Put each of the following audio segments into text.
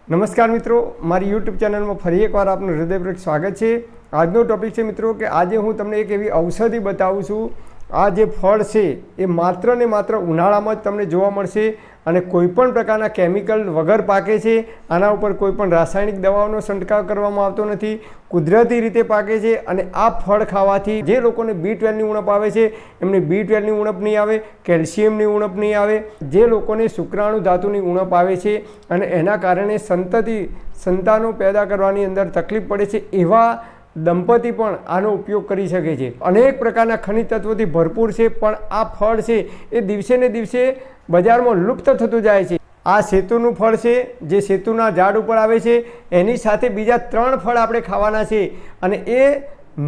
નમસ્કાર મિત્રો, મારી યુટ્યુબ ચેનલમાં ફરી એકવાર આપનું હૃદયપૂર્વક સ્વાગત છે। આજનો ટોપિક છે મિત્રો કે આજે હું તમને એક એવી ઔષધિ બતાવું છું। આ જે ફળ છે એ માત્ર ને માત્ર ઉનાળામાં જ તમને જોવા મળશે અને કોઈપણ પ્રકારના કેમિકલ વગર પાકે છે। આના ઉપર કોઈપણ રાસાયણિક દવાઓનો છંટકાવ કરવામાં આવતો નથી, કુદરતી રીતે પાકે છે। અને આ ફળ ખાવાથી જે લોકોને B12ની ઉણપ આવે છે એમને B12ની ઉણપ નહીં આવે, કેલ્શિયમની ઉણપ નહીં આવે। જે લોકોને શુક્રાણુ ધાતુની ઉણપ આવે છે અને એના કારણે સંતાનો પેદા કરવાની અંદર તકલીફ પડે છે એવા દંપતી પણ આનો ઉપયોગ કરી શકે છે। અનેક પ્રકારના ખનિજ તત્વોથી ભરપૂર છે, પણ આ ફળ છે એ દિવસે ને દિવસે બજારમાં લુપ્ત થતું જાય છે। આ સેતુનું ફળ છે જે સેતુના ઝાડ ઉપર આવે છે, એની સાથે બીજા 3 ફળ આપણે ખાવાના છે અને એ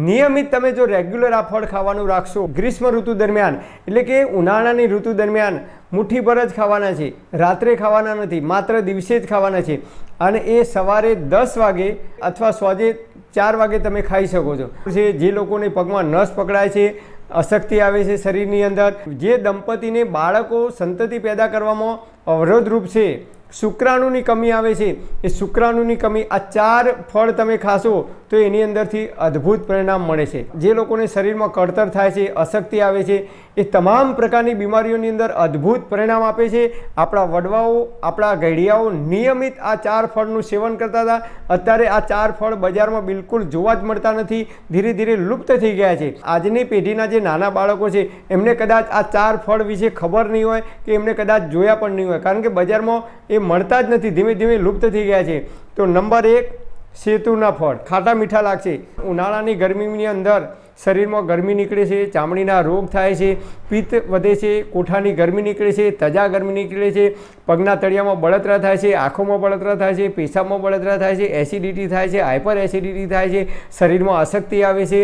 નિયમિત તમે જો રેગ્યુલર આ ફળ ખાવાનું રાખશો ગ્રીષ્મ ઋતુ દરમિયાન એટલે કે ઉનાળાની ઋતુ દરમિયાન મુઠ્ઠીભર જ ખાવાના છે, રાત્રે ખાવાના નથી, માત્ર દિવસે જ ખાવાના છે। અને એ સવારે 10 વાગે અથવા સાંજે 4 વાગે તમે ખાઈ શકો છો। જે લોકોને પગમાં નસ પકડાય છે, અશક્તિ આવે છે શરીરની અંદર, જે દંપતીને બાળકો સંતતિ પેદા કરવામાં અવરોધરૂપ છે, શુક્રાણુની કમી આવે છે, એ શુક્રાણુની કમી આ 4 ફળ તમે ખાશો તો એની અંદરથી અદ્ભુત પરિણામ મળે છે। જે લોકોને શરીરમાં કળતર થાય છે, અશક્તિ આવે છે, એ તમામ પ્રકારની બીમારીઓની અંદર અદ્ભુત પરિણામ આપે છે। આપણા વડવાઓ, આપણા ઘડિયાઓ નિયમિત આ 4 ફળનું સેવન કરતા હતા, અત્યારે આ 4 ફળ બજારમાં બિલકુલ જોવા જ મળતા નથી, ધીરે ધીરે લુપ્ત થઈ ગયા છે। આજની પેઢીના જે નાના બાળકો છે એમને કદાચ આ 4 ફળ વિશે ખબર નહીં હોય કે એમને કદાચ જોયા પણ નહીં હોય, કારણ કે બજારમાં એ મળતા જ નથી, ધીમે ધીમે લુપ્ત થઈ ગયા છે। તો નંબર 1 સેતુના ફળ ખાટા મીઠા લાગશે। ઉનાળાની ગરમીની અંદર શરીરમાં ગરમી નીકળે છે, ચામડીના રોગ થાય છે, પિત્ત વધે છે, કોઠાની ગરમી નીકળે છે, તજા ગરમી નીકળે છે, પગના તળિયામાં બળતરા થાય છે, આંખોમાં બળતરા થાય છે, પેશાબમાં બળતરા થાય છે, એસિડિટી થાય છે, હાઇપર એસિડિટી થાય છે, શરીરમાં અશક્તિ આવે છે,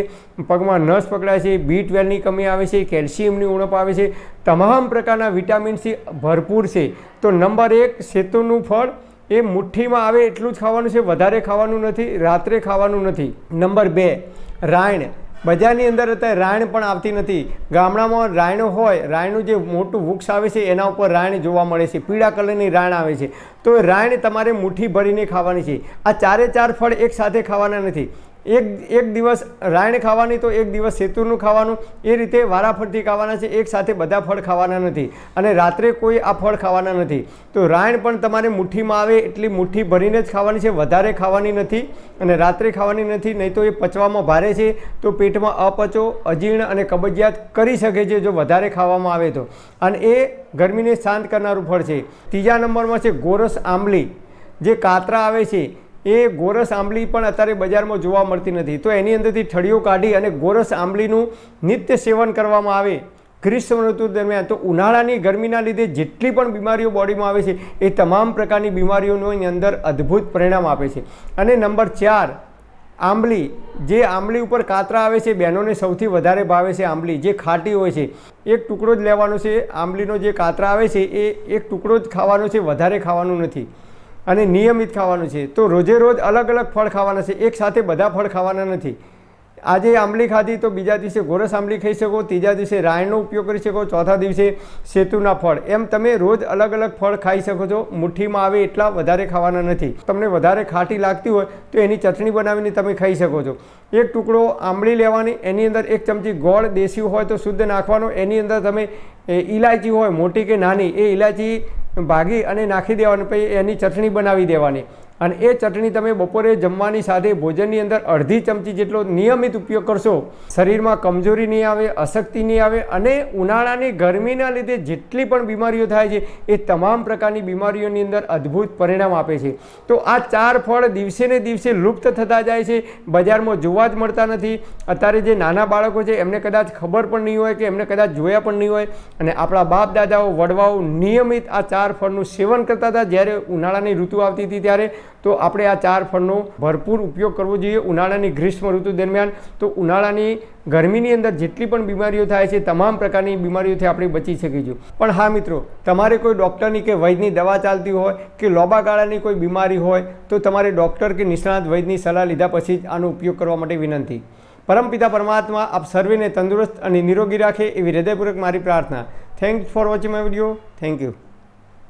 પગમાં નસ પકડાય છે, B12ની કમી આવે છે, કેલ્શિયમની ઉણપ આવે છે, તમામ પ્રકારના વિટામિન્સથી ભરપૂર છે। તો નંબર 1 સેતુનું ફળ એ મુઠ્ઠીમાં આવે એટલું જ ખાવાનું છે, વધારે ખાવાનું નથી, રાત્રે ખાવાનું નથી। નંબર 2 રાયણ। બજારની અંદર અત્યારે રાયણ પણ આવતી નથી। ગામડામાં રાયણો હોય, રાયણનું જે મોટું વૃક્ષ આવે છે એના ઉપર રાયણ જોવા મળે છે, પીળા કલરની રાયણ આવે છે। તો રાયણ તમારે મુઠ્ઠી ભરીને ખાવાની છે। આ 4 ફળ એક સાથે ખાવાના નથી, એક દિવસ રાયણ ખાવાની તો એક દિવસ સેતુનું ખાવાનું, એ રીતે વારાફરતી ખાવાના છે, એક સાથે બધા ફળ ખાવાના નથી અને રાત્રે કોઈ આ ફળ ખાવાના નથી। તો રાયણ પણ તમારે મુઠ્ઠીમાં આવે એટલી મુઠ્ઠી ભરીને જ ખાવાની છે, વધારે ખાવાની નથી અને રાત્રે ખાવાની નથી, નહીં તો એ પચવામાં ભારે છે, તો પેટમાં અપચો, અજીર્ણ અને કબજિયાત કરી શકે છે જો વધારે ખાવામાં આવે તો, અને એ ગરમીને શાંત કરનારું ફળ છે। ત્રીજા નંબરમાં છે ગોરસ આંબલી। જે કાતરા આવે છે એ ગોરસ આંબલી પણ અત્યારે બજારમાં જોવા મળતી નથી, તો એની અંદરથી ઠળીઓ કાઢી અને ગોરસ આંબલીનું નિત્ય સેવન કરવામાં આવે ગ્રીષ્મ ઋતુ દરમિયાન, તો ઉનાળાની ગરમીના લીધે જેટલી પણ બીમારીઓ બોડીમાં આવે છે એ તમામ પ્રકારની બીમારીઓની અંદર અદ્ભુત પરિણામ આપે છે। અને નંબર 4 આંબલી। જે આંબલી ઉપર કાતરા આવે છે, બહેનોને સૌથી વધારે ભાવે છે આંબલી, જે ખાટી હોય છે। એક ટુકડો જ લેવાનો છે આંબલીનો, જે કાતરા આવે છે એ એક ટુકડો જ ખાવાનો છે, વધારે ખાવાનું નથી અને નિયમિત ખાવાનું છે। તો રોજે રોજ અલગ અલગ ફળ ખાવાના છે, એક સાથે બધા ફળ ખાવાના નથી। આજે આંબલી ખાધી તો બીજા દિવસે ગોરસ આંબલી ખાઈ શકો, ત્રીજા દિવસે રાયણનો ઉપયોગ કરી શકો, ચોથા દિવસે સેતુના ફળ, એમ તમે રોજ અલગ અલગ ફળ ખાઈ શકો છો। મુઠ્ઠીમાં આવે એટલા વધારે ખાવાના નથી। તમને વધારે ખાટી લાગતી હોય તો એની ચટણી બનાવીને તમે ખાઈ શકો છો। એક ટુકડો આંબલી લેવાની, એની અંદર 1 ચમચી ગોળ દેશી હોય તો શુદ્ધ નાખવાનો, એની અંદર તમે ઇલાયચી હોય મોટી કે નાની, એ ઇલાયચી ભાગી અને નાખી દેવાની, પછી એની ચટણી બનાવી દેવાની અને એ ચટણી તમે બપોરે જમવાની સાથે ભોજનની અંદર અડધી ચમચી જેટલો નિયમિત ઉપયોગ કરશો, શરીરમાં કમજોરી નહીં આવે, અશક્તિ નહીં આવે અને ઉનાળાની ગરમીના લીધે જેટલી પણ બીમારીઓ થાય છે એ તમામ પ્રકારની બીમારીઓની અંદર અદ્ભુત પરિણામ આપે છે। તો આ 4 ફળ દિવસે ને દિવસે લુપ્ત થતા જાય છે, બજારમાં જોવા જ મળતા નથી। અત્યારે જે નાના બાળકો છે એમને કદાચ ખબર પણ નહીં હોય કે એમને કદાચ જોયા પણ નહીં હોય, અને આપણા બાપ દાદાઓ, વડવાઓ નિયમિત આ 4 ફળનું સેવન કરતા હતા જ્યારે ઉનાળાની ઋતુ આવતી હતી ત્યારે। તો આપણે આ 4 ફળનો ભરપૂર ઉપયોગ કરવો જોઈએ ઉનાળાની ગ્રીષ્મ ઋતુ દરમિયાન। તો ઉનાળાની ગરમીની અંદર જેટલી પણ બીમારીઓ થાય છે તમામ પ્રકારની બીમારીઓથી આપણે બચી શકીશું। પણ હા મિત્રો, તમારે કોઈ ડૉક્ટરની કે વૈદ્યની દવા ચાલતી હોય કે લાંબા ગાળાની કોઈ બીમારી હોય તો તમારે ડૉક્ટર કે નિષ્ણાત વૈદ્યની સલાહ લીધા પછી જ આનો ઉપયોગ કરવા માટે વિનંતી। પરમપિતા પરમાત્મા આપ સર્વેને તંદુરસ્ત અને નિરોગી રાખે એવી હૃદયપૂર્વક મારી પ્રાર્થના। Thanks for watching my video. Thank you.